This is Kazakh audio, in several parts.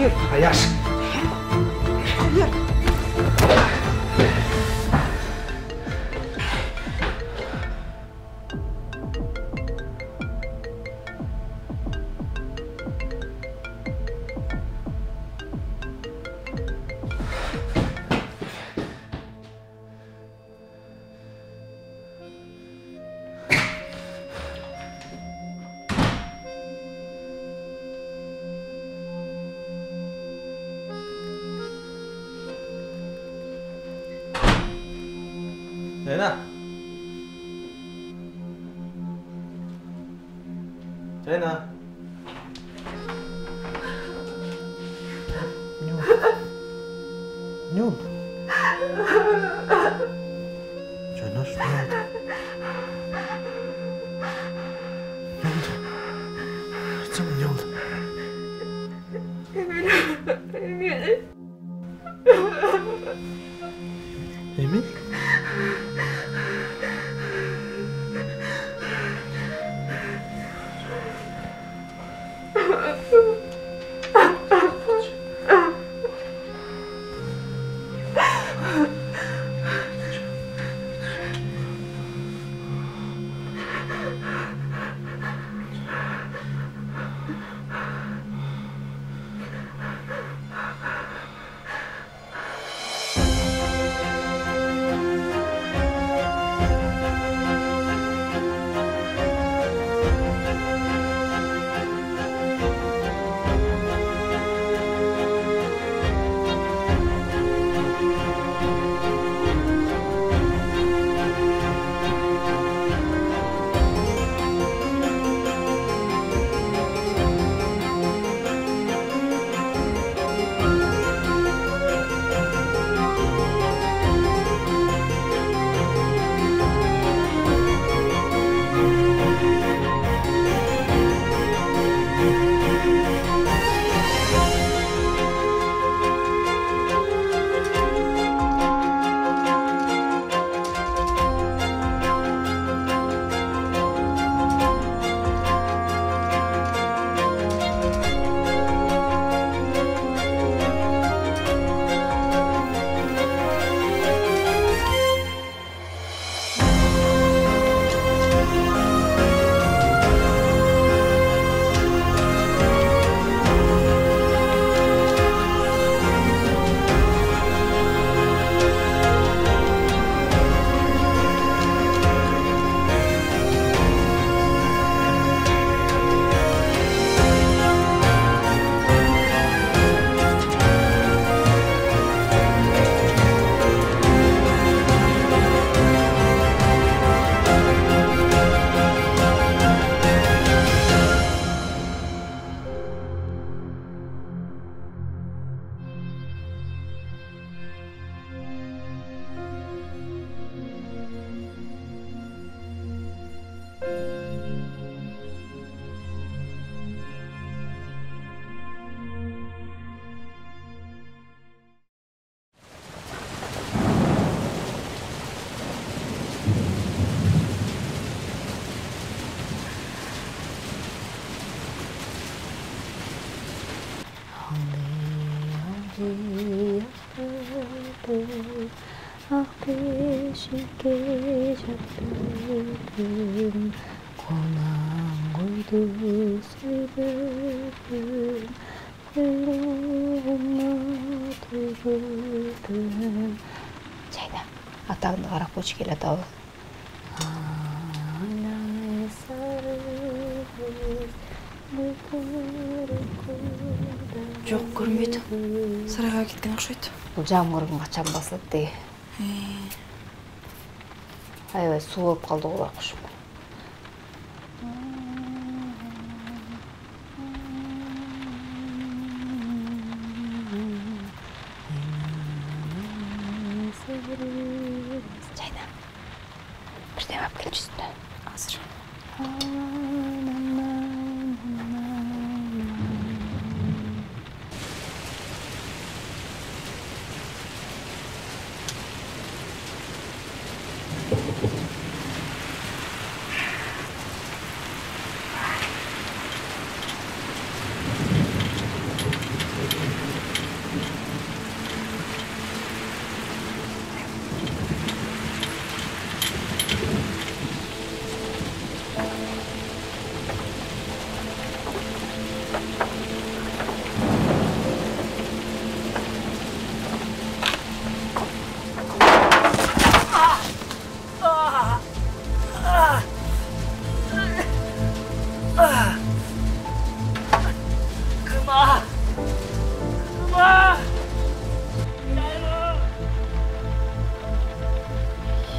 Аяш. Ceyna. Ceyna. Ne oldu? Ceyna şu ne oldu? Ne oldu? Canım ne oldu? Emil? Beşik'e çarptım, konan koydu sevdim, kuyruğuna tüydüm. Ceyda, atağını qaraq boç keledi o. Жоқ, көрмейді. Сарайға кеткен ұқсайды. Бұл жаңбырдың қашан басылды дей. Аябай су болып қалды ғой құшым. Жайна, бірден алып келші үстіне. Азыр.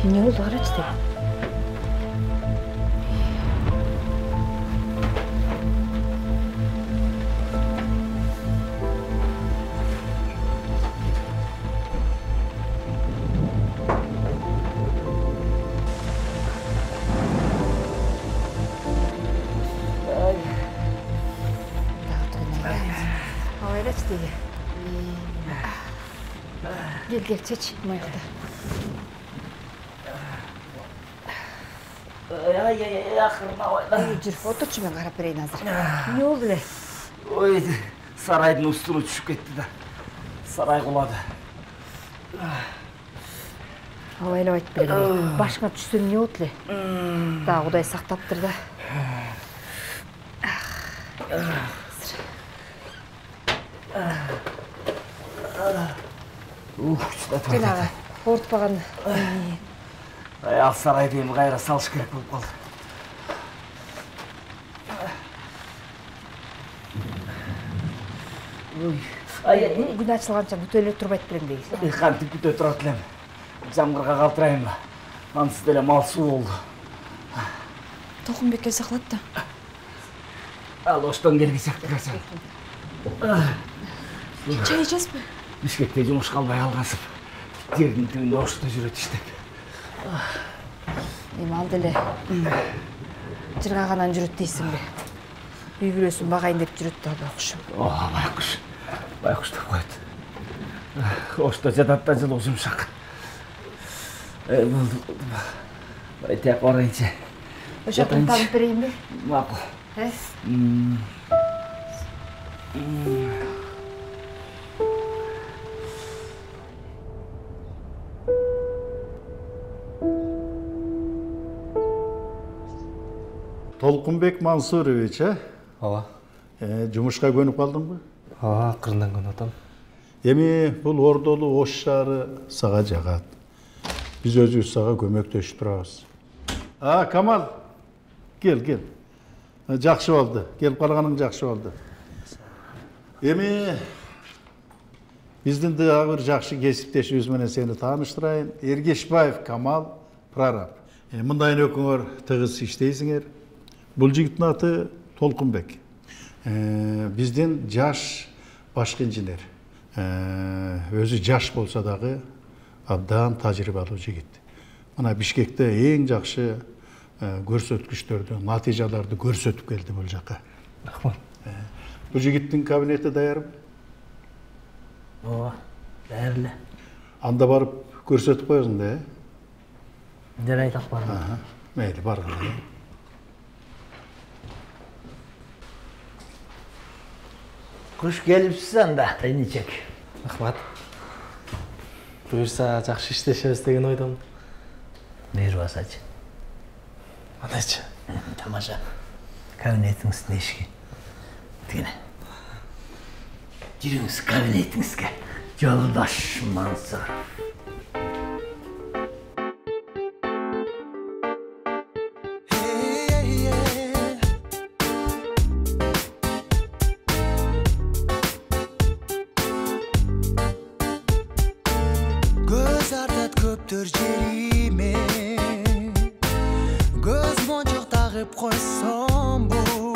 Ne oldu araçta? Araç değil. Gel çeç mayakta. Жүр, отыршы мен қарап берейін азыр. Не oldu le? Ой, сарайдың үстіне түсіп кетті да. Сарай құлады. Абайлап айтып берейін. Башыңа түссең не oldu le? Да, Құдай сақтап тұр да. Жаңағы, ортпаған. Ал сарай деймін қайра салыш керек болып қалды. Күн ашылғанша күтөле тұрбайт білем дейсің. Қантып күте тұрат білем. Жамғырға қалтырайын ба. Мансыз деле мал су болды. Толқынбекке сақлатты. Ал оштан келгісек тұрасың. Чай içeceğiz mi? Бішкекте жұмыс қалбай алғансып. Жердің түбінде ошта жүрет іштеп. Ал деле жырғағанан жүрет дейсің бе? Үй бүлесін бағайын деп жүрет да байқұшым. Байқұш. Байқұш деп қойды. Ошта жататта жылы жұмшақ. Болды. Тек орайынша. Ошақтың танып берейін бе? Мақұл. Толқынбек Мансурович, Ооба. Жұмышқа көніп қалдың ба? Ооба, қырынан көніп атам. Эми бұл ордолу ош шаары саға жағат. Біз өзіміз саға көмөктөшүп турабыз. Камал, кел. Жақшы болды. Келіп қалғаның жақшы болды. Эми биздин дагы бир жакшы кесиптешибиз менен сени тааныштырайын. Эргешбаев Камал прораб. Мындайын өкүңөр тыгыз иштейсиңер. Бул жигиттин аты Толкунбек. Биздин жаш башкы инженер. Өзү жаш болсо дагы абдан тажрыйбалуу жигит. Мына Бишкекте эң жакшы көрсөткүчтөрдү, натыйжаларды көрсөтүп келди бул жака. Рахмат. Бул жигиттин кабинети даярбы? Ооба, даяр эле. Анда барып көрсөтүп коесуң да, Жарайт акбарым. Мейли, баргыла. Куш келипсиз анда, Тайничек. Рахмат. Буюрса жакшы иштешебиз деген ойдомун. Бери басачы. Анайчы. Тамаша. Кабинетиңиздин эшиги. Тигине. Жүрүңүз кабинетиңизге. Жолдош Мансур. Göz artat köptür jerime. Göz monçuk tağıp koysam bu.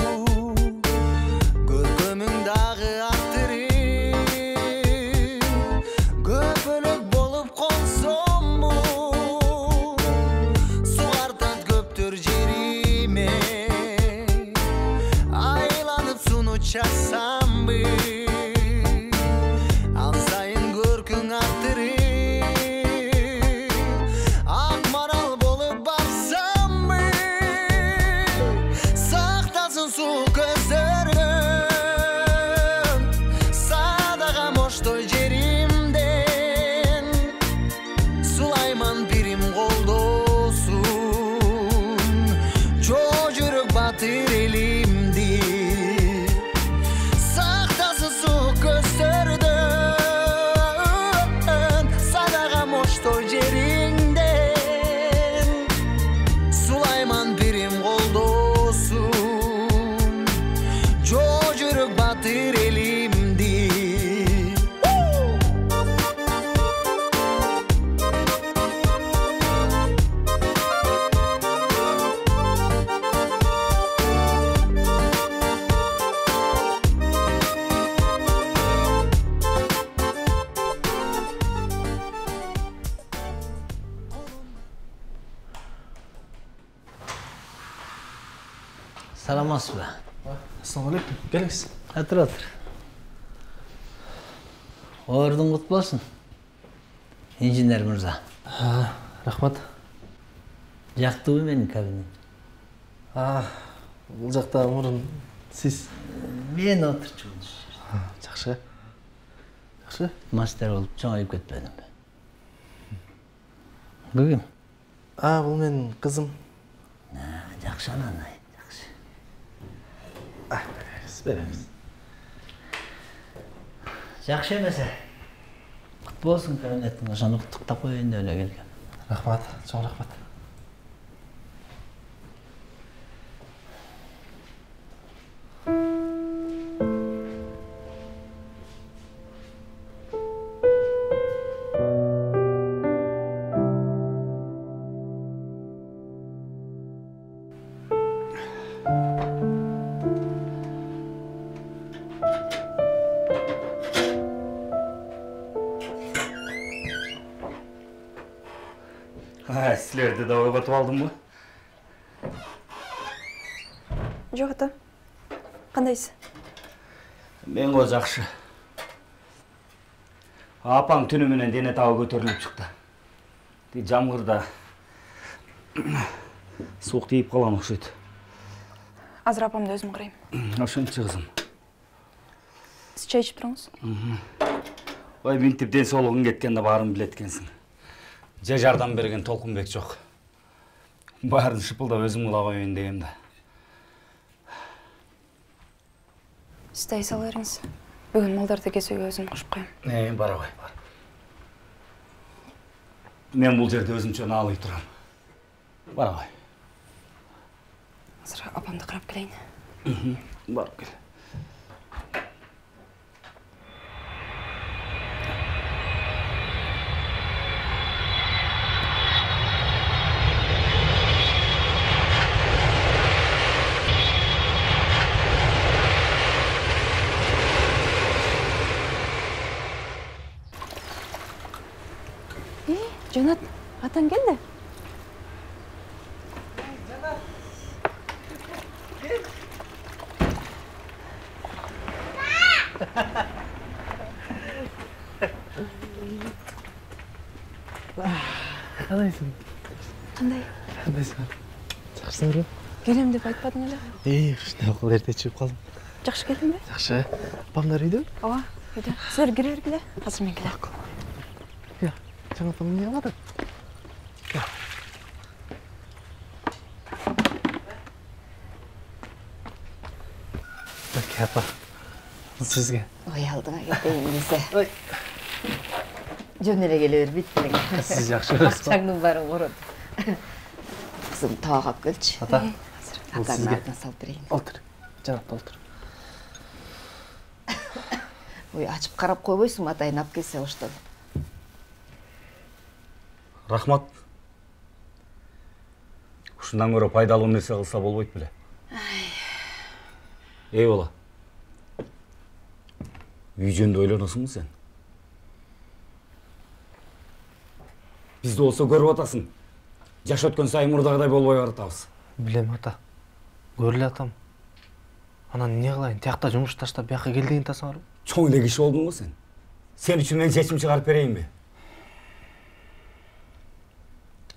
Görkümün dağı attırı. Köpülük bolup konsam bu. Su artat köptür jerime. Aylanıp sunu çaksam bu. Alsayın görkün attırı. Akmaral bolup baksam mı? Саламатсыз ба? Ассалаумағалейкум. Келіңіз. Отыр. Ордың құт болсын. Инженер мырза. Рахмат. Жақтыбы менің кабинет? Бұл жақта мұрын сіз. Мен отырчумын. Жақсы. Мастер болып жоңайып кетпедім. Бұл кім? Бұл менің қызым. Жақсы ананай. Береміз. Жақсы емесе. Құт болсын кабинеттің ошаны құттықтап қойын өле келген. Рахмат, чоң рахмат. Сілерді де ойғатып алдым ба? Жоқ ата. Қандайсыз? Мен ғой жақшы. Апаң түніменен дене тағы көтеріліп шықты. Жамғырда суық тиіп қалам ұқсайды. Азыр апамды өзім қараймын. Ошыншы қызым. Сіз чай ішіп тұрыңыз? Ой, мен тіптен солығын кеткенде барын білеткенсің. Же жардам берген Толқынбек жоқ. Барын шыпылдап өзім қыла қойын дегенде. Сіз сал еріңіз. Бүгін малдарды кесуге өзім қошып қойым. Бара ғой, бар. Мен бұл жерде өзімше налый тұрам. Бара ғой. Азыр апамды қарап келейін. Барып кел. Жанат, атаң келді? Қалайсың? Қандай? Қандайсың? Жақсың ба? Келем деп айтпадың әлі? Қышты оқыл ерте шығып қалдым. Жақсы келдің бе? Жақсы. Апамдар үйде? Ооба, үйде. Сіздер кіре бергіле. Қазір мен келем. Жаңа апам не алады? Бәке апа, сізге. Ой, алдыңа кетейін десе. Жөнере келе бер биттің. Сіз жақсы көресіз ба? Ақшаңның барын құрыды. Қызым тауға алып келші. Ата, Атаңның артына салып берейін. Отыр. Жанат, отыр. Ой, ашып қарап қойбойсың, атайын ап келсе оштан. Рахмат. Ушундан көрө пайдалуу нерсе кылса болбойт беле. Эй бала. Үй жөнүндө ойлоносуңбу сен? Бизди болсо көрүп атасың. Жаш өткөн сайын мурдагыдай болбой баратабыз. Билем ата. Көрүлө атам. Анан не кылайын? Тиякта жумуш таштап бияка кел деген тасаңарбы? Чоң эле киши болдуң го сен. Сен үчүн мен чечим чыгарып берейинби?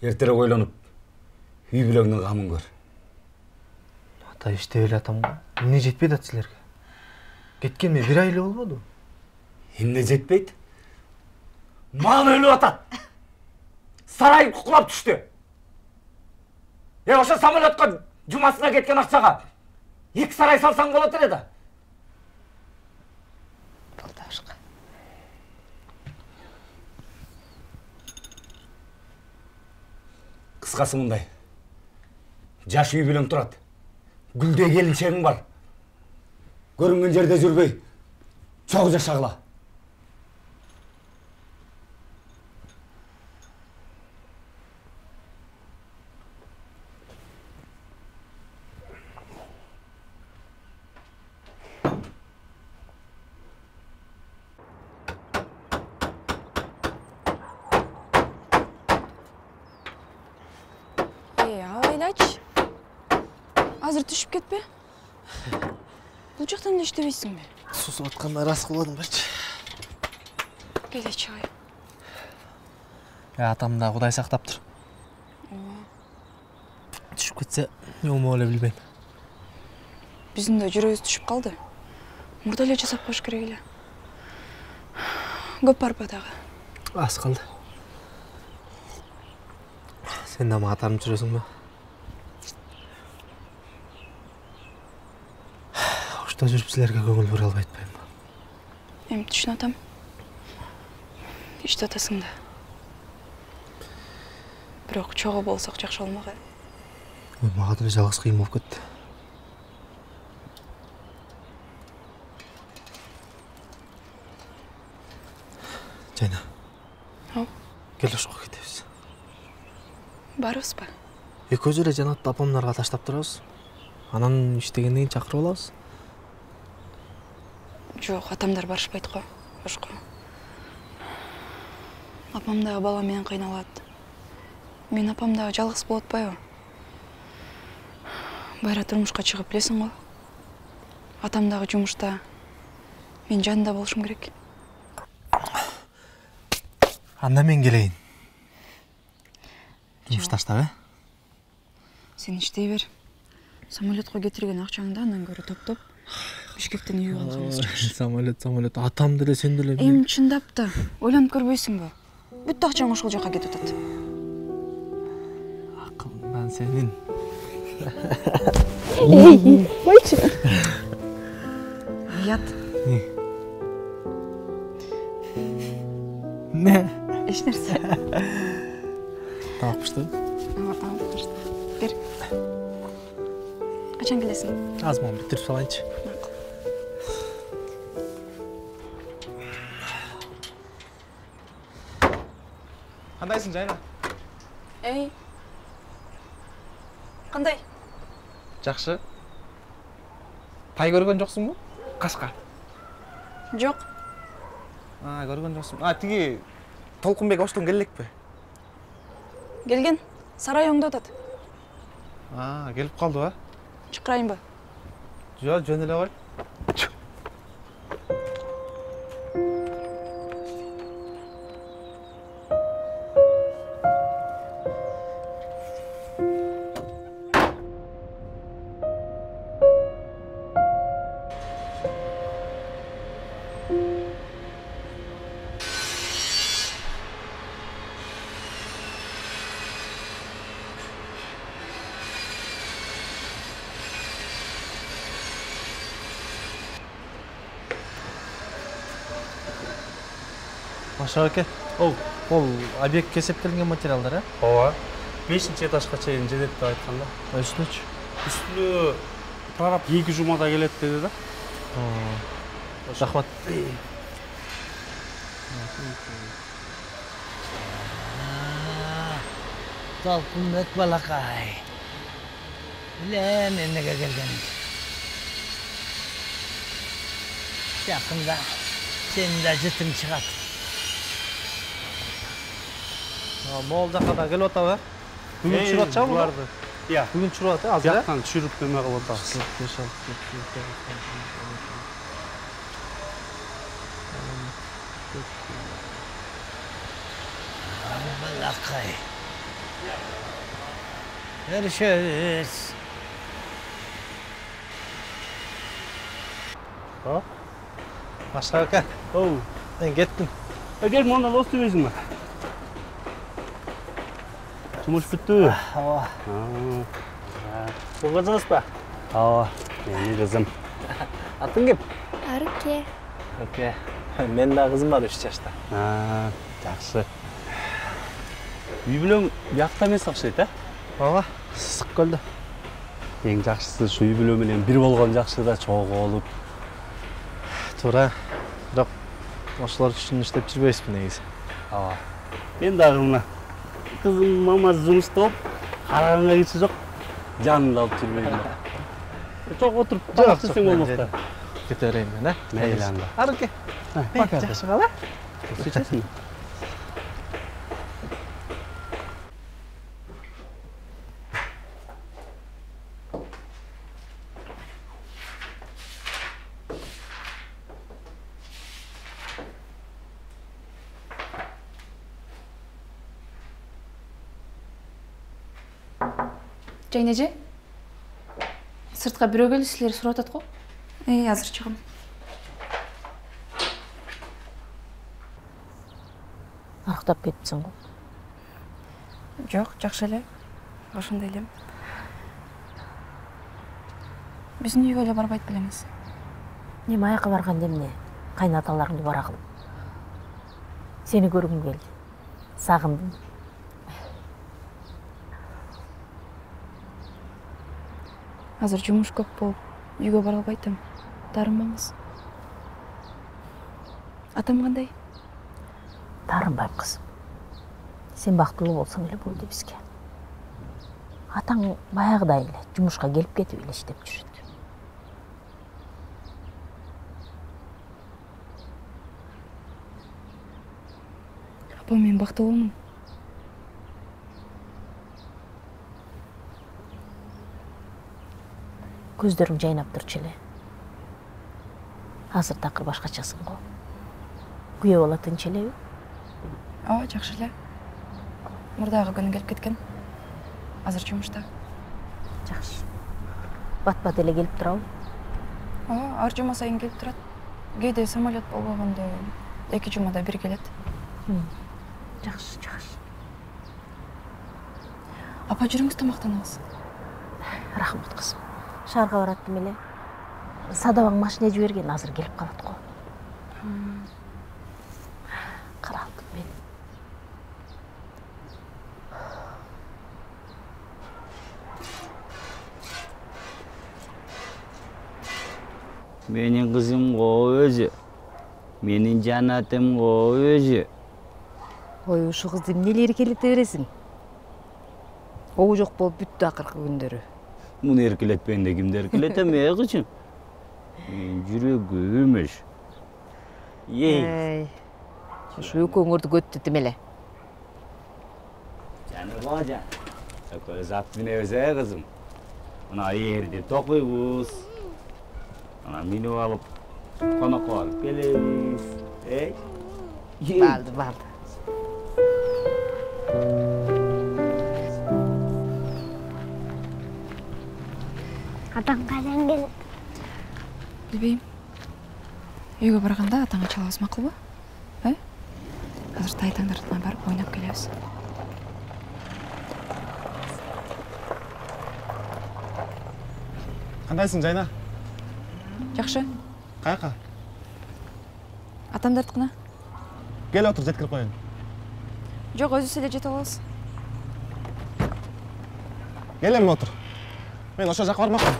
Эртерээк ойлонуп, үй бүлөңдүн камын көр. Ата иштеп эле атам. Эмне жетпейт ат силерге? Кеткенме 1 ай эле болбоду? Эмне жетпейт? Мал өлүп атат. Сарай кулап түштү. Ошо самолетко жумасына кеткен акчага 2 сарай салсаң болот эле да. Болдашқа. Кыскасы мындай. Жаш үй бүлөң турат. Гүлдей келинчегиң бар. Көрүнгөн жерде жүрбөй. Чогуу жашагыла. Алайдач. Азыр түшүп кетпе. Бұл жақтан да іштебейсің бе? Сусып атканда рас кылбадым берчи. Келе чай. Атам да Кудай сактаптыр. Түшүп кетсе, не болмок эле билбейм. Биздин да жүрөгүбүз түшүп калды. Мурда эле жасап коюш керек эле. Көп барбы дагы? Аз калды. Сен да мага тарынып жүрөсүңбү? Ошто жүрүп силерге көңүл бура албай атпайбы? Эми түшүнүп атам. Иштеп атасың да. Бирок чогуу болсок жакшы болмок. Мага деле жалгыз кыйын болуп кетти. Жайна. Кел ошко кетебиз. Барыбызбы? Экөөбүз эле Жанат апамдарга таштап турабыз. Анан иштегенден кийин чакырып алабыз. Жок, атамдар барышпайт го. Ошко. Апам дагы бала менен кыйналат. Мен апам дагы жалгыз болуп атпайбы? Байра турмушка чыгып билесиң го. Атам дагы жумушта. Мен жанында болушум керек. Анда мен келейин. Жумуш таштап, Сен иштей бер. Самолетко кетирген акчаңды андан көрө топтоп Бишкектен үйгө алганбыз. Самолет. Атам деле, сен деле. Эми чындап да, ойлонуп көрбөйсүңбү? Бүт акчаң ошол жака кетип атат. Акылдан сенин. Койчу. Ят. Не? Эч нерсе. Тапышты. Бер. Качан келесиң? Азман битирип салайынчы. Кандайсың, Жайна? Эй. Кандай? Жакшы. Тай көргөн жоксуңбу? Кашка. Жок. Көргөн жоксуң. Тиги Толкунбек оштон келелекпи? Келген. Сарай оңдоп атат. Келип калды, Чакырайынбы? Жок, жөн эле кой. Машаке. Ол объектке эсептелген материалдар, Ооба. 5-чи этажга чейин жетет деп айтканда. Үстүнөчү? Үстүнө прораб 2 жумада келет деди да. Рахмат. Толкунбек балакай. Билем эмнеге келгенин. Жакында сенин да жытың чыгат. Могул жака да келип атабы? Бүгүн чыгып атчабы буларды? Иә. Бүгүн чыгып атат, азыр. Жактан түшүрүп неме кылып атабыз. Балакай. Görüşürüz. Машаке. Мен кеттим. Гел мондан остубейсиңби? Жумуш бүттү. Ооба. Бул кызыңызбы? Ооба, менин кызым. Атың ким? Арке. Оке. Мен да кызым бар 3 жашта. Жакшы. Үй бүлөң бияқта эмес окшойт, Ооба, Ысык көлдө. Эң жакшысы ушу үй бүлө менен бир болгон жакшы да чогулуп. Туура. Бирок ошолор үчүн иштеп жүрбөйсүзбү негизи. Ооба. Мен дагы мына кызым мамасы жумушта болуп, караганга киши жок. Жанында алып жүрбөйм да. Чок отуруп тамак жесең болмок да. Кете берейин мен, Мейли анда. Арке. Пока. Жакшы кала. Сүчесиңби? Жайын эже, сыртқа бирөө келди, силерди сурап атат го. Азыр чыгам. Арықтап кетіпсің ғой. Жок, жакшы эле. Ошондой элем. Биздин үйгө эле барбайт белеңиз. Неме аяққа барған демне, қайнаталарыңды бара қылып. Сені көргім келді. Сағындым. Азыр жумуш көп болуп, үйгө бара албайтым. Дарымаңыз. Атам кандай? Тарынбайым қызым. Сен бактылуу болсаң эле болду бизге. Атаң баягыдай эле жумушка келип кетип эле иштеп жүрөт. Апа, мен бактылуумун. Көздөрүң жайнап турчу эле. Азыр такыр башкачасың го. Күйөө болотунчу элеби? Ооба, жакшы эле. Мурдагы күнү келип кеткен. Азыр жумушта. Жакшы. Бат-бат эле келип турабы? Ар жума сайын келип турат. Кээде самолет болбогондо 2 жумада бир келет. Жакшы, жакшы. Апа, жүрүңүз тамактаныңыз. Рахмат кызым. Шаарга бараттым эле. Садабаң машина жиберген, азыр келип калат го. Каралдым мен. Менин кызым го өзү. Менин жанатым го өзү. Ой, ушу кызды эмне эркелете бересиң? Оу жок болуп бүттү акыркы күндөрү. Муну эркелетпегенде кимди эркелетем, кызым? Мен жүрөгүм эш. Ушу экөөңөрдү көттүтүм эле. Жаным жан. Көз ат минебиз, кызым. Мына эрди токуйбуз. Ана минип алып, конокко барып келебиз. Балды. Атаң кайдан келет? Билбейм. Үйгө барганда атаңа чалабыз макулбу? Азыр тайтаңдардына барып ойнап келебиз. Кандайсың, Жайна? Жакшы. Каяка? Атамдардыкына? Кел отур, жеткирип коеюн. Жок, өзүбүз эле жете алабыз. Кел эми отур. Мен ошол жака бармакмын.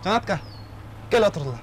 Жанатка, кел отурла.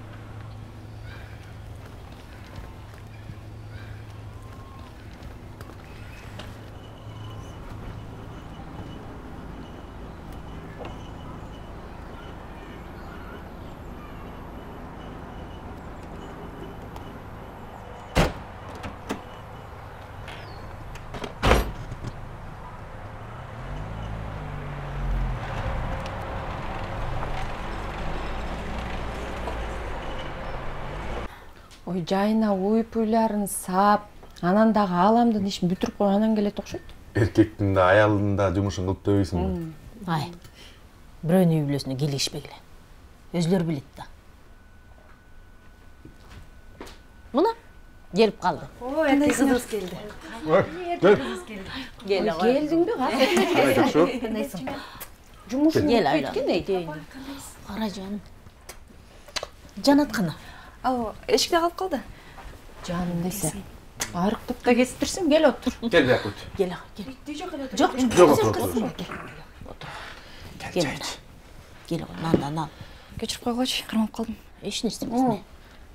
Ой, Жайна уй-пуйларын сап, анан дагы аламдын ишин бүтүрүп коюп анан келет окшойт. Эркектин да, аялдын да жумушун кылып дебейсиңби? Ай, бирөөнүн үй бүлөсүнө келишпегиле. Өзүлөр билет да. Мына келип калды. Кандай кызыбыз келди. Келдиңби, Кандайсың? Жумушун бүткөн дейт. Кара жаным. Жанаткана. Ал эшикте калып калды. Жаным десе. Арыктап да кесиптирсем, кел отур. Кел бияка өт. Кел. Жок, Кел. Кел, нандан ал. Кечирип койгойчу, кармалып калдым. Эч нерсе эмес.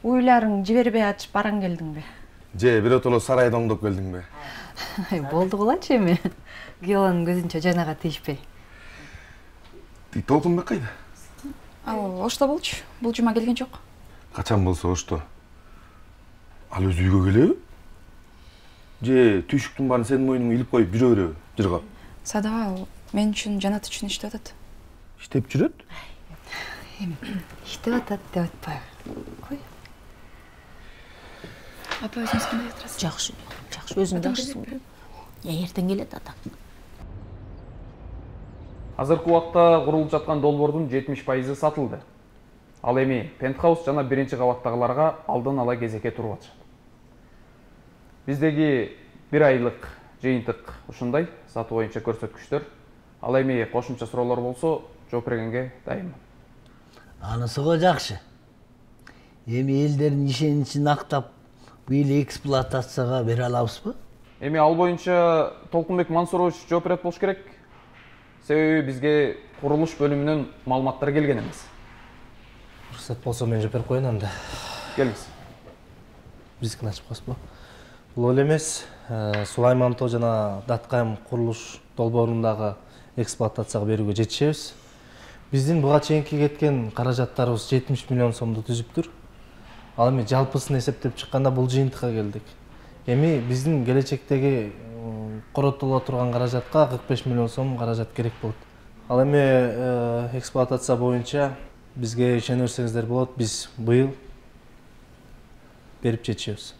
Уйларың жибербей ачып бараң келдиңби? Же биротоло сарайды оңдоп келдиңби? Болду булачы эми. Геланын көзүнчө Жанага тийишпей. Толкунбек кайда? Ал ошто болчу. Бул жума келген жок. Качан болсо ошто. Ал өзү үйгө келеби? Же түйшүктүн баарын сенин мойнуңа илип коюп жүрө береби? Жыргап. Садаба ал мен үчүн, Жанат үчүн иштеп атат. Иштеп жүрөт? Иштеп атат деп атпайбы. Кой. Апа, өзүңүз кандай жатасыз? Жакшы. Өзүң жакшысың. Эртең келет атаң. Азыркы убакта курулуп жаткан долбоордун 70% сатылды. Ал эми пентхаус жана биринчи кабаттагыларга алдын ала кезекке туруп атышат. Биздеги 1 айлык жыйынтык ушундай сатуу боюнча көрсөткүчтөр. Ал эми кошумча суроолор болсо жооп бергенге дайынмын. Анысыга жакшы. Эми элдердин ишеничин актап, быйыл эксплуатацияга бере алабызбы? Эми ал боюнча Толкунбек Мансурович жооп берет болуш керек. Себеби бизге курулуш бөлүмүнөн маалыматтар келген эмес. Уруксат болсо мен жооп берип коеюн анда. Келиңиз. Биздикин ачып коесузбу? Бул эле эмес, Сулайман тоо жана Даткайым курулуш долбоорундагы эксплуатацияга берүүгө жетишебиз. Биздин буга чейинки кеткен каражаттарыбыз 70 миллион сомду түзүптүр. Ал эми жалпысын эсептеп чыкканда бул жыйынтыкка келдик. Эми биздин келечектеги коротуло турган каражатка 45 миллион сом каражат керек болот. Ал эми эксплуатация боюнча бизге ишене берсеңиздер болот, биз быйыл берип жетишебиз.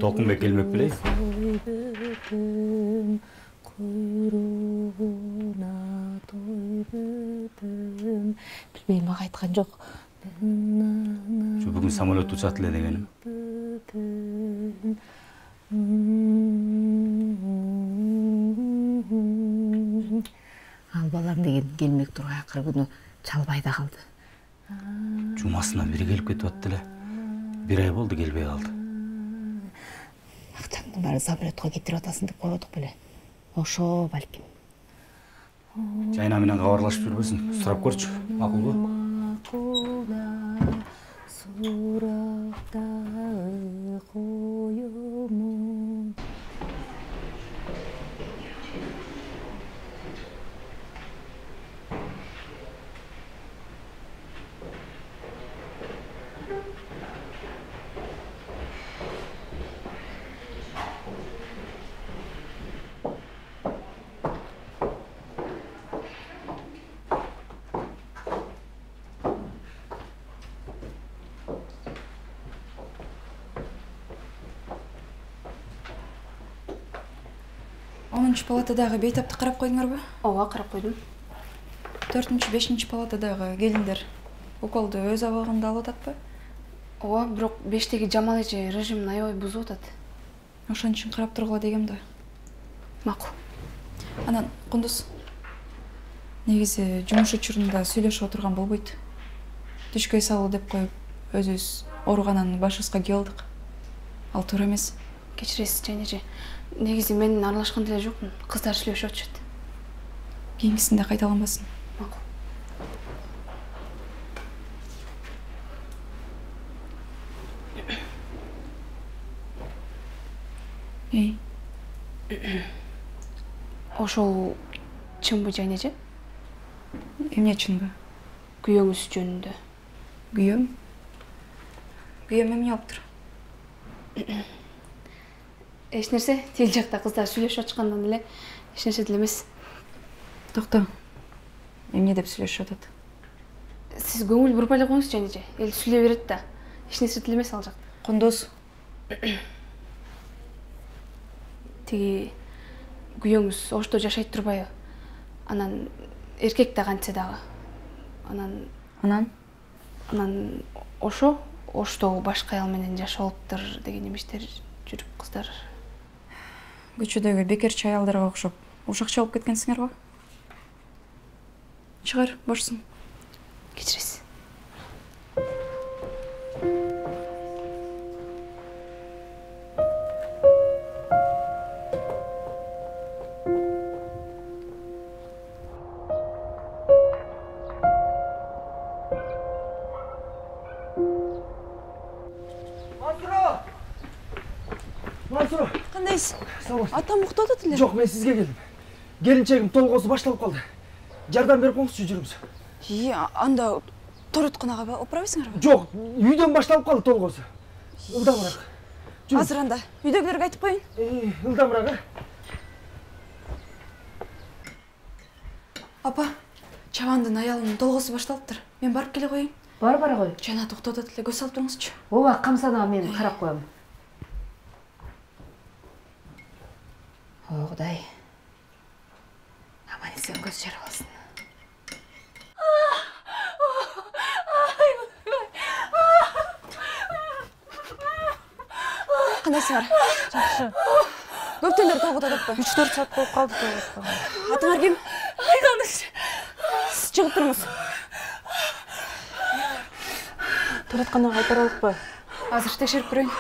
Толкунбек келмек беле? Билбейм, мага айткан жок. Бүгүн самолет учат эле дегеним. Ал балам деген келмек тургай акыры күнү чалбай да калды. Жумасына бири келип кетип атты эле. 1 ай болду келбей калды. Акчаңдын баары самолетко кетирип атасың деп койдук беле. Ошо балким. Жайна менен кабарлашып жүрбөсүн. Сурап көрчү. Макулбу? Палатадагы бейтапты карап койдуңарбы? Ооба, карап койдум. 4-5 палатадагы келиндер уколду өз абагында алып ататпы? Ооба, бирок 5-теги Жамал эже режимин аябай бузуп атат. Ошон үчүн карап тургула дегем да. Макул. Анан Кундуз, негизи жумуш учурунда сүйлөшүп отурган болбойт. Түшкөй салуу деп коюп, өзүбүз ооругананын башыбызга кие алдык. Ал туура эмес. Кечиресиз, Жайнеже. Негизи мен аралашкан деле жокмун. Кыздар сүйлөшүп атышат. Кийинкисинде кайталанбасын. Макул. Ошол чынбы, Жайнеже? Эмне чынбы? Күйөөңүз жөнүндө. Күйөөм? Күйөөм эмне болуптур? Эч нерсе, тил жакта кыздар сүйлөшүп атышкандан эле эч нерсе деле эмес. Токто. Эмне деп сүйлөшүп атат? Сиз көңүл бурбай эле коюңуз, Жайнеже. Эл сүйлөй берет да. Эч нерсе деле эмес ал жакта. Кундуз. Тиги күйөөңүз Ошто жашайт турбайбы? Анан эркек да кантсе дагы. Анан ошо Ошто башка аял менен жашап алыптыр деген эмештер жүрүп кыздар. Көчөдөгү бекерчи аялдарга окшоп ушакча болуп кеткенсиңер го? Чыгар, бошсуң. Кечиресиз. Мансур! Кандайсың? Сау болсун. Атам уктап атат эле. Жок, мен сизге келдим. Келинчегим толгоосу башталып калды. Жардам берип коюңузчу, жүрүңүз. Анда торотхонага управайсыңарбы? Жок, үйдөн башталып калды толгоосу. Ылдамыраак. Азыр анда үйдөгүлөргө айтып коюн. Ылдамыраак, Апа, Чабандын аялынын толгосу башталыптыр. Мен барып келе коеюн. Бара кой. Жана токтотот эле көз салып туруңузчу. Ооба, камсанаа мен карап коем. О, Кудай. Аман эсен көз жара болсун. Кандайсы бар? Жакшы. Көптөндөр тогут атпы? 3-4 саат болуп калды тогут. Атыңар ким? Айганыш. Сиз чыгып туруңуз. Тараткандан кайтара алыкпы? Азыр текшерип көрөйүн.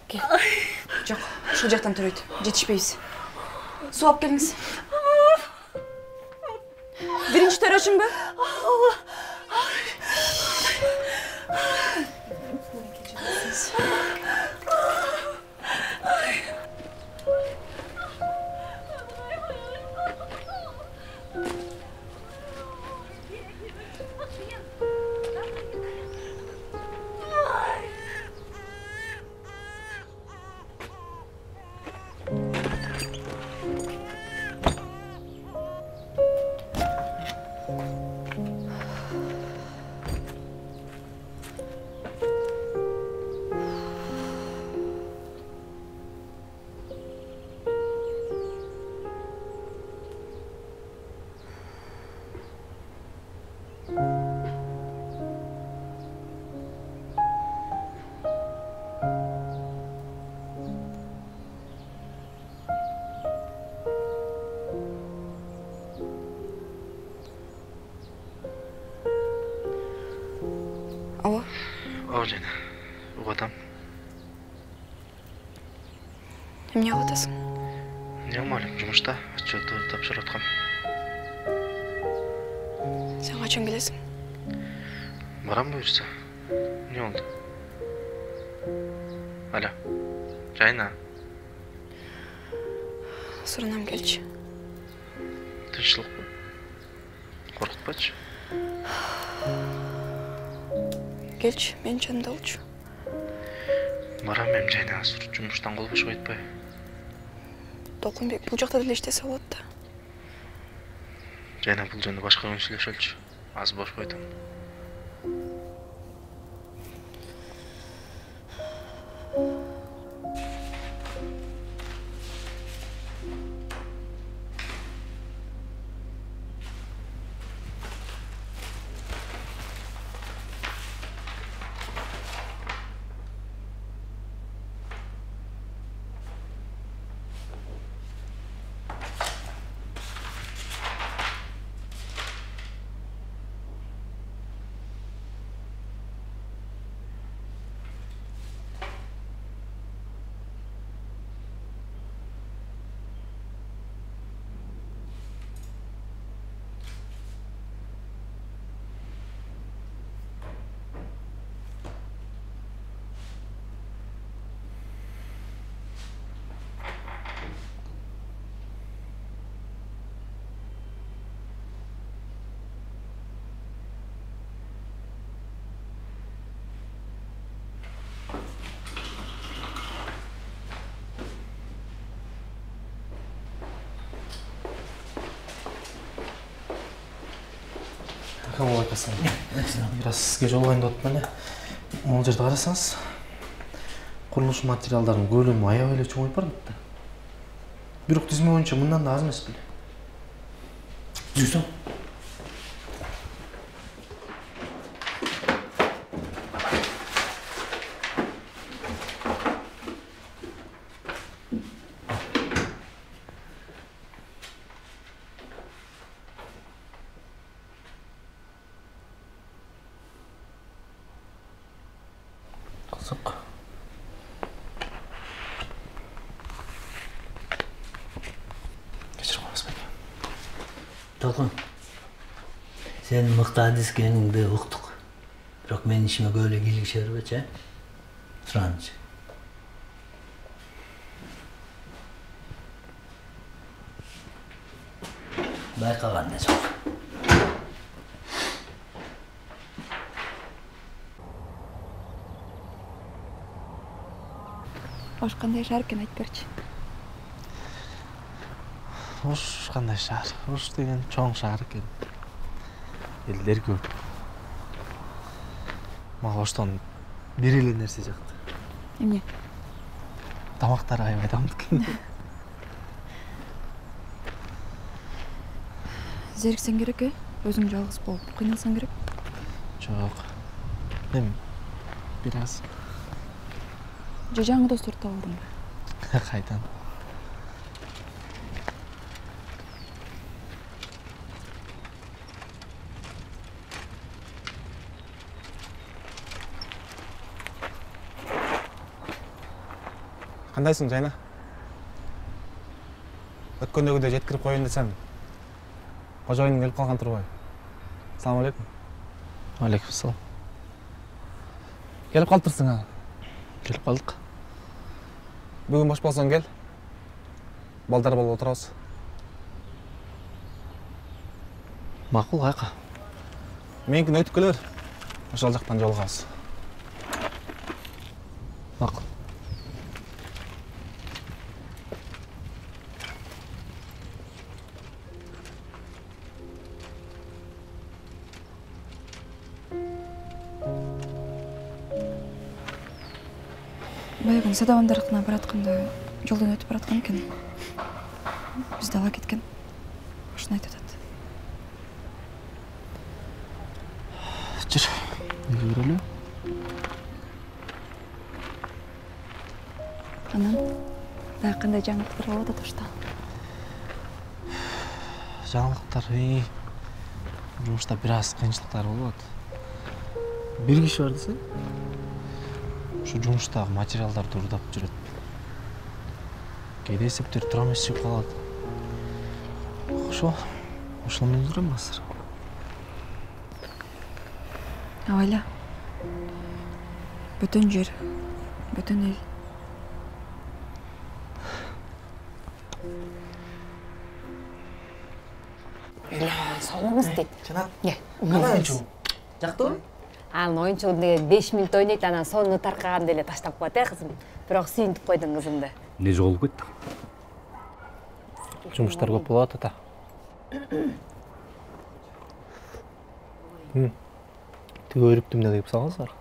Кел. Жок, ушул жактан төрөйт. Жетишпейбиз. Суу алып келиңиз. Биринчи төрөчүмбү? Алло. Ау, Жайна. Угатам. Эмне кылып атасың? Не малым, жумушта отчетты тапшырып аткам. Сен качан келесиң? Барам буюрса. Не болду? Алло. Жайна. Суранам, келчи. Тынччылыкпы? Коркутпачы. Келчи, мен жанымда болчу. Барам эми Жайна, жумуштан кол бош койтпай. Толкунбек, бул жакта деле иштесе болот да. Жайна, бул жөнүндө башка күн сүйлөшөлүчү. Аз бош койдум. Кого айтасың? Biraz сізге жолығайын деп атпын. Ол жерде қарасаңыз, құрылыс материалдарының көлемі аяқ эле чоңойып барады. Бирок тизме боюнча мындан да аз эмес беле. Жүрсөң. Қызық. Кешір қоймас бәке. Толқын, сенің мықты әдіс екеніңді ұқтық. Бірақ мен ішіме көйлек илгіше бербечи, сұранчы. Байқаған да жоқ. Ош кандай шаар экен айтып берчи. Ош кандай шаар? Ош деген чоң шаар экен. Элдер көп. Мага Оштон бир эле нерсе жакты. Эмне? Тамактары аябай дамдык. Зериксең керек, өзүң жалгыз болуп кыйналсаң керек. Жок. Эми бир аз. Же жаңы достор табылдың ба? Кайдан? Кандайсың, Жайна? Өткөндөгүдөй жеткирип коеюн десем, кожоюнуң келип калган турбайбы? Салам алейкум. Алейкум салам. Келип калыптырсың, а? Келип калдык. Бүгүн бош болсоң кел. Балдар болуп отурабыз. Макул, кайка? Меникин өтүп келе бер. Ошол жактан жолугабыз. Макул. Баягы Садабам дарактына баратканда жолдон өтүп бараткан экен. Бизди ала кеткен. Ошону айтып атат. Жүр, үйгө көрөлү. Анан дагы кандай жаңылыктар болуп атат Ошто? Жаңылыктар, жумушта бир аз кыйынчылыктар болуп атат. Бир киши бар десе, ушу жумуштагы материалдарды урдап жүрөт. Кээде эсептер туура эмес чыгып калат. Ошол менен жүрөм азыр. Абайла. Бөтөн жер, бөтөн эл. Сонуңуз дейт. Жанат. Кандай ойынчугуң? Жактыбы? Анын ойынчугун деге 5 минут ойнойт, анан сонуну таркаганда эле таштап коет, кызым. Бирок сүйүнтүп койдуң кызымды. Не жоголуп кетти? Жумуштар көп болуп атат. Тиги өрүктү эмне кыйып салгансыздар?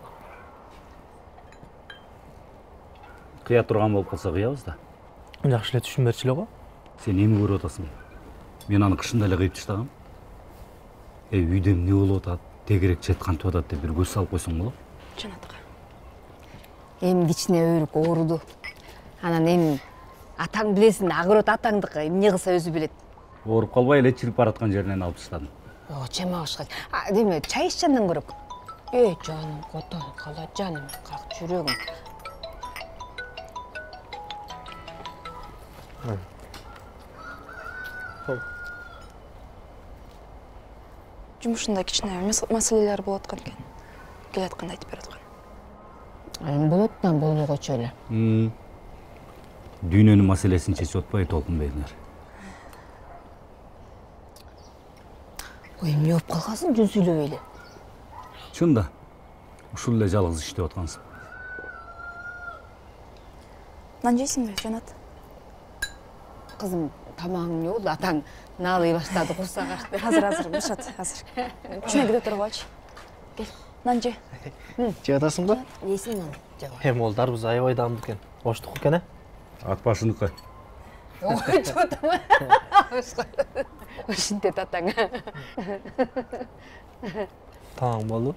Кыя турган болуп калса кыябыз да. Жакшы эле түшүн берчү эле го. Сен эми көрүп атасың? Мен аны кышында эле кыйып таштагам. Үйдө эмне болуп атат, тегерек чет кантип атат деп бир көз салып койсоң болот. Жанатка. Эми кичине өрүк ооруду. Анан эми атаң билесиң, агырот атаңдыкы, эмне кылса өзү билет. Ооруп калбай эле чирип бараткан жеринен алып таштадым. Чемагышка. Деме, чай ичсеңден көрөк. Жаным, котон, кала жаным, как жүрөгүм. Жумушунда кичине маселелер болуп аткан экен. Келатканда айтып бераткан. Болот да болбой койчу эле. Дүйнөнүн маселесин чечип атпай Толкунбектер. Ой, эмне болуп калгансың, жүз сүйлөбөй эле. Чын да. Ушул эле жалгыз иштеп аткансың. Нан жейсиңби, Жанат? Кызым, тамагың эмне болду? Атаң наалый баштады, курсак ачты. Азыр, бушат, азыр. Чүнө кете туруп алчы. Кел, нан же. Жеп атасыңбы? Несин нан жабар? Эми ол дарбыз аябай даамдуу экен. Оштук экен, Ат башыныкы. Ой, чотума. Ошинтет атаң. Тамаң болду?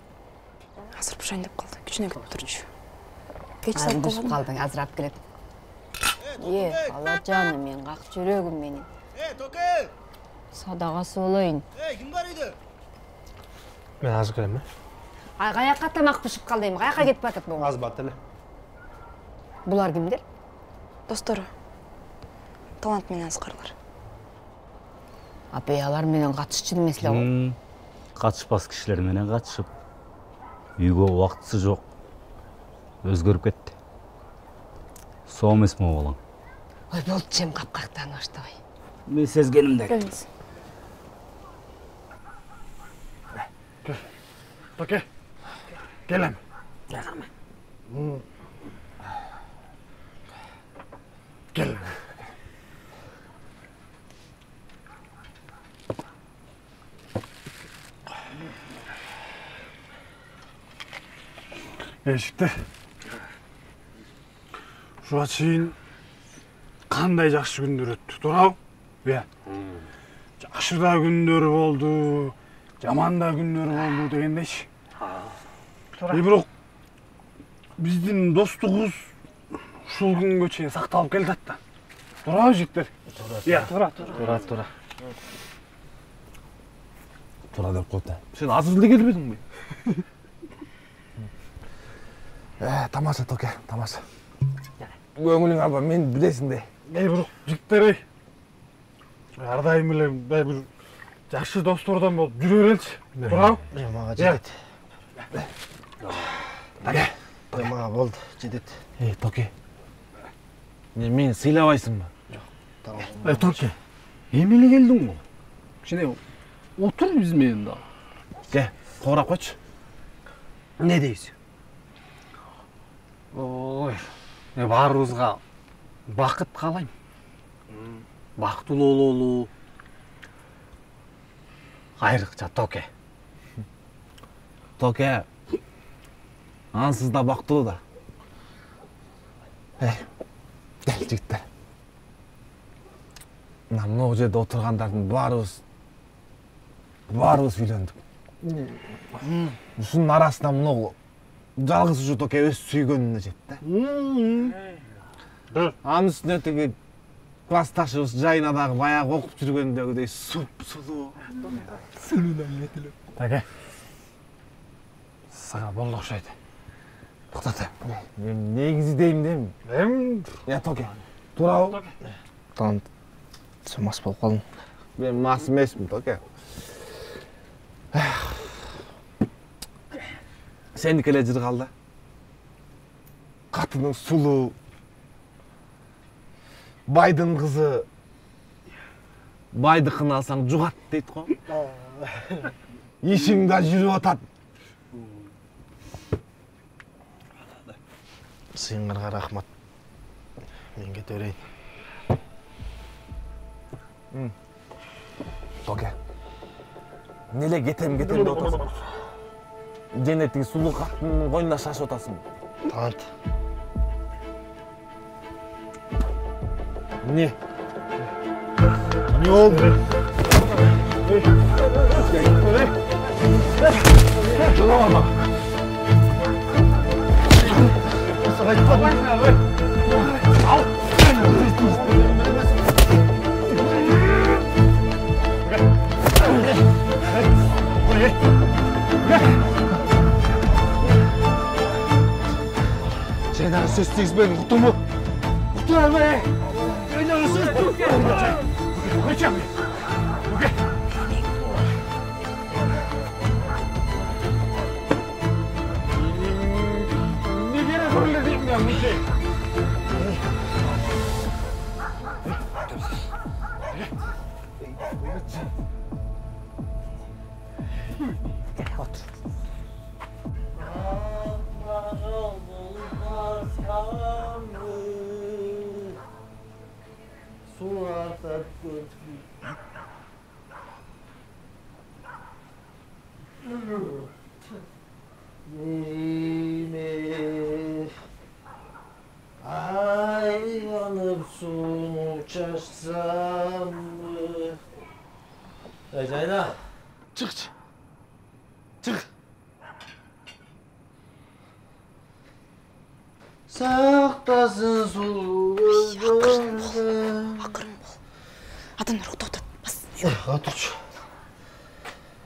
Азыр бушайын деп калды. Кичине кетип турчу. Кеч салып калдың, азыр алып келет. Бала жаным мен, как жүрөгүм менин. Токе! Садагасы болоюн. Ким бар үйдө? Мен азыр келем, Каяка тамак пишип калды эми, каяка кетип атат бул? Аз бат эле. Булар кимдер? Достору. Талант менен Аскарлар. Алар менен катышчу эмес эле го. Катышпас кишилер менен катышып. Үйгө убактысы жок. Өзгөрүп кетти. Соо эмесми балаң? Ой, болду чем капкактан баштабай. Мен сезгенимдей. Келиңиз. Токе. Келем. Gel. Eşikte. Şuğa чейин кандай жакшы күндөр өттү, туурабы? Иә. Жакшы да күндөр болду, жаман да күндөр болду дегендейчи. Бирок биздин достугубуз ушул күнгө чейин сакталып келатат да. Туурабы жигиттер? Иә, туура. Тура деп койду. Сен азыр эле келбедиңби? Тамаша Токе, тамаша. Көңүлүң аба, мен билесиң да. Бирок жигиттер, ар дайым эле мындай бир жакшы достордон болуп жүрө береличи. Туурабы? Мага жетет. Токе. Мага болду, жетет. Токе. Мени сыйлабайсыңбы? Жок. Токе. Эмне келдиң го? Кичине отур биз менен да. Коорап койчу. Не дейсиң? Ой, баарыбызга бакыт каалайм. Бактылуу бололу. Айрыкча Токе. Токе. Ансыз да бактылуу да. Кел жигиттер. Мына могу жерде отургандардын баарыбыз үйлөндүк. Ушунун арасында могу жалгыз ушу Токе өз сүйгөнүнө жетти. Анын үстүнө тиги классташыбыз жайына дагы баягы окуп жүргөндөгүдөй суп-сулуу. Сулуудан кетилип. Токе. Сага болду окшойт. Токтот. Мен негизи дейм дем. Токе. Туурабы? Тант сен мас болуп калдың. Мен мас эмесмин, Токе. Сеники эле жыргал да. Катының сулуу. Байдын кызы. Байдыкын алсаң жугат дейт го. Ишиң да жүрүп атат. Сыйыңарга рахмат. Мен кете берейин. Токе. Неле кетем деп атасың? Женеттиги сулуу каттын койнуна шашып атасың. Тант. Не болду? Sen daha söz tezmeyin, kutumu. Kutu almayı. Öyle söz tezmeyin. Kaçam. Ne gerek öyle değil mi ya bu şey? Otur. Aylanıp sunu çaşsam mı? Cayna. Çık. Çık. Saktasın sulu gözümde. Акырын бол. Адамдар ототот. Бас. Otur.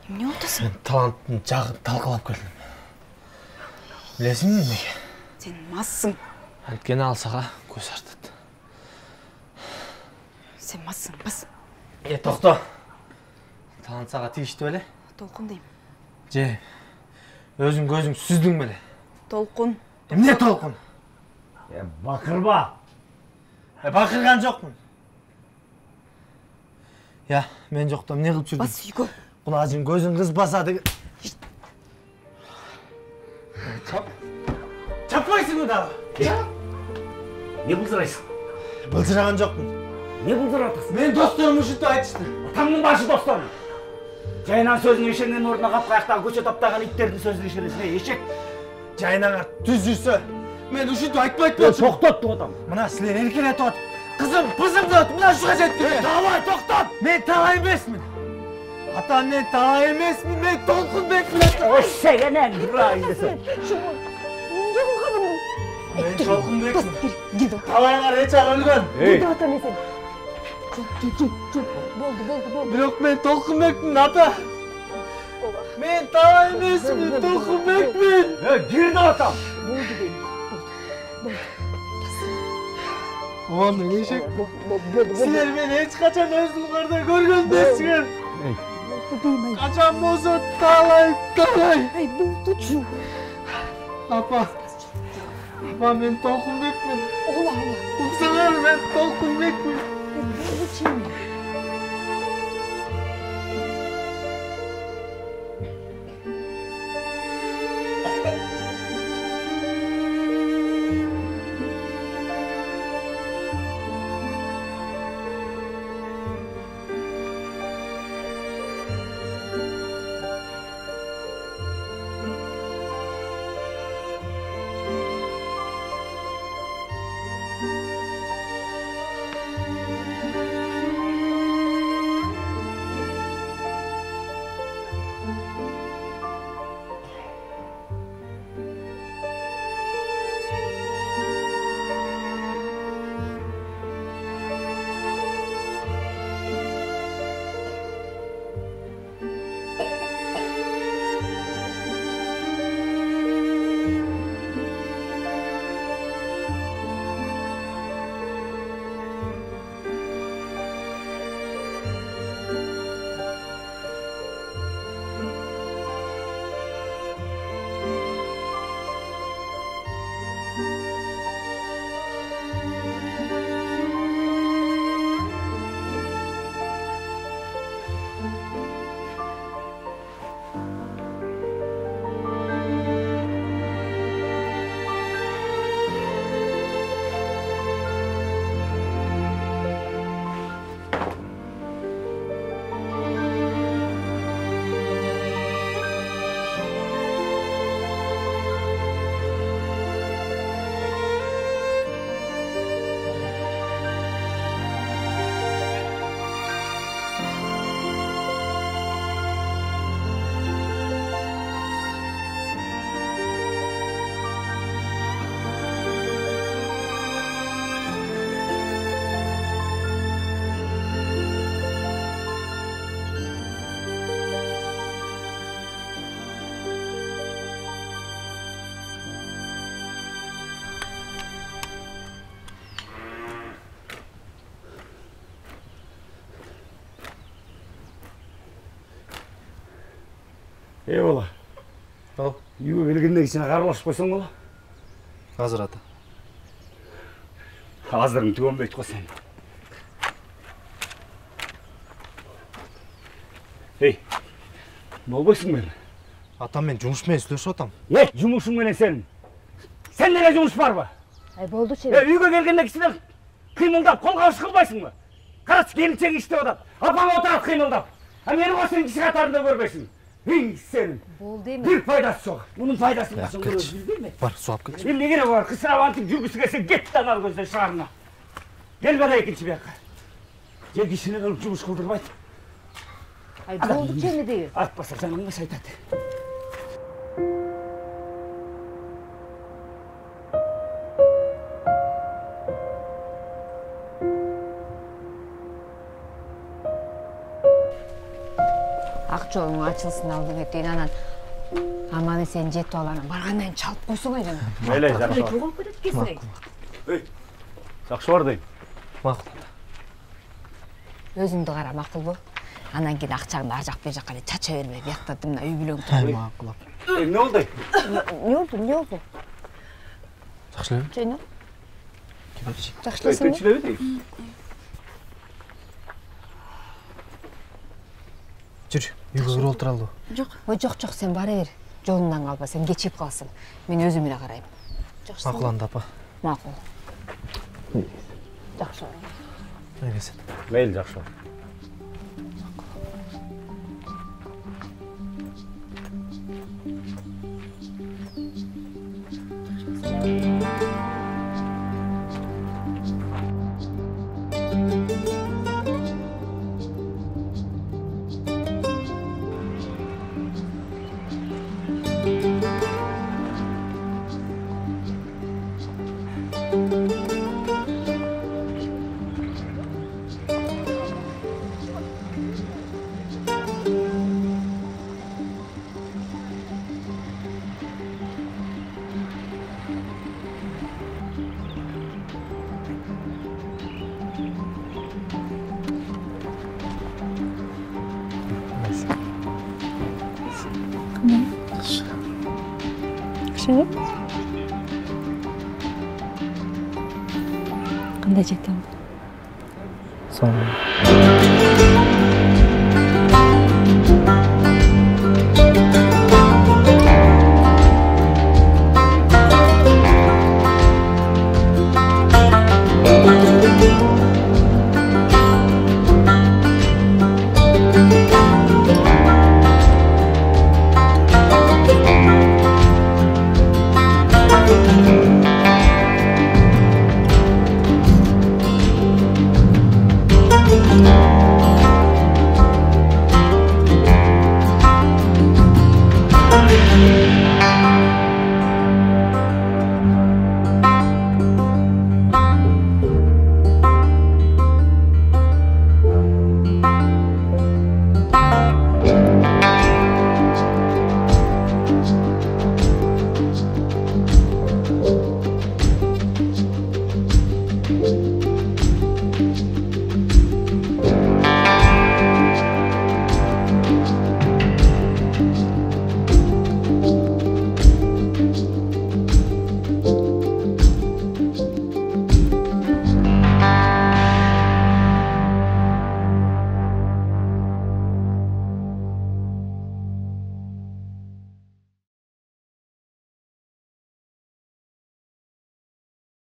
Эмне отосуң? Мен таланттын жагын талкалап келдим. Билесиңби эмнеге? Сен массың. Анткени ал сага көз артат. Сен массың, бас. Токто. Талант сага тийиштүү беле? Толкун дейм. Же өзүң көзүң сүздүң беле? Толкун. Эмне толкун? Бакырба. Бакырган жокмун. Я, мен жокто эмне кылып жүрдүм? Бас үйгө. Кулажың көзүң кызбаса деген. Чаппайсыңбы дагы? Не былдырайсың? Былжыраған жоқпын. Не былжыратасың? Мен достарым ушинтип айтышты. Атаңның башы достарым. Жайнан сөзін ешеңнен орнына қапқаяқтағы көше таптаған иттердің сөзін ешересіне ешек. Жайнаңа түз жүрсө, мен ушинтип айтпайтпын. Тоқтат тоқтам. Мына силер эркелетип атып, кызым, пызым деп мына ушуга жетти. Давай, тоқтат. Мен талай эмесмин. Ата, мен талай эмесмин. Мен Толкунбекмин. Ошегенен бурайын десең. Эмне кылганың? Мен Толкунбекмин. Гидо. Талайыңар эчак өлгөн. Гидо ата мен сен. Болды. Бирок мен Толкунбекмин, ата. Мен талай эмесмин, Толкунбекмин. Гирди атам. Оған эшек. Силер мени эч качан өзүңөрдө көргөн эмессиңер. Качан болсо талай. Ай, болдучу. Апа, мен Толкунбекмин. Ола. Уксаңар, мен Толкунбекмин. Бала. Үйге келгенде кішкене қаралашып қойсаң бола? Азыр ата. Аздырың түгенбейді қой сен. Ей, болбайсың мен? Атам, мен жұмышмен сөйлесіп атам. Жұмысың менен сенің. Сенде не жұмыс бар ба? Болды сен. Үйге келгенде кішкене қимылдап, қолға ұш қылбайсың ба? Қарасы келіншек істеп атады. Апаң отырады қимылдап. Мені осының кіші қатарында көрбейсің. Ей, сенің. Bir faydası yok. Bunun faydasını nasıl görüyoruz değil mi? Var, su alıp geç. Ne gerek var? Kısra vantık cürgüsü gelse git lan al gözden şarına. Gel bana ikinci bir dakika. Gel kişini kılıp cumuş kıldırmaydı. Ay, oldu kendi değil. Atmasa canımı saytadı. Акчоң ачылсын алдың ертең анан аман эсен жетип аланын баргандан кийин чалып койсоң айдан. Мейлі, жақсы бар. Ей, жақсы бар дейм. Мақұл. Өзүңдү кара, макулбу? Анан кийин акчаңды ар жак бер жакка эле чача бербей, биякта мына үй бүлөң турбай. Мақұл. Ne oldu? Не болду? Жакшы элеби? Жайна. Жакшы элесиңби? Тынчылабы дейм. Жүр, үйгө кирип отуралды. Ой, жок, сен бара бер. Жолундан калба, сен кечип калсың. Мен өзүм эле карайм. Макул анда апа. Макул. Жакшы. Мейлі, жақсы. Кандай жактан? Соң.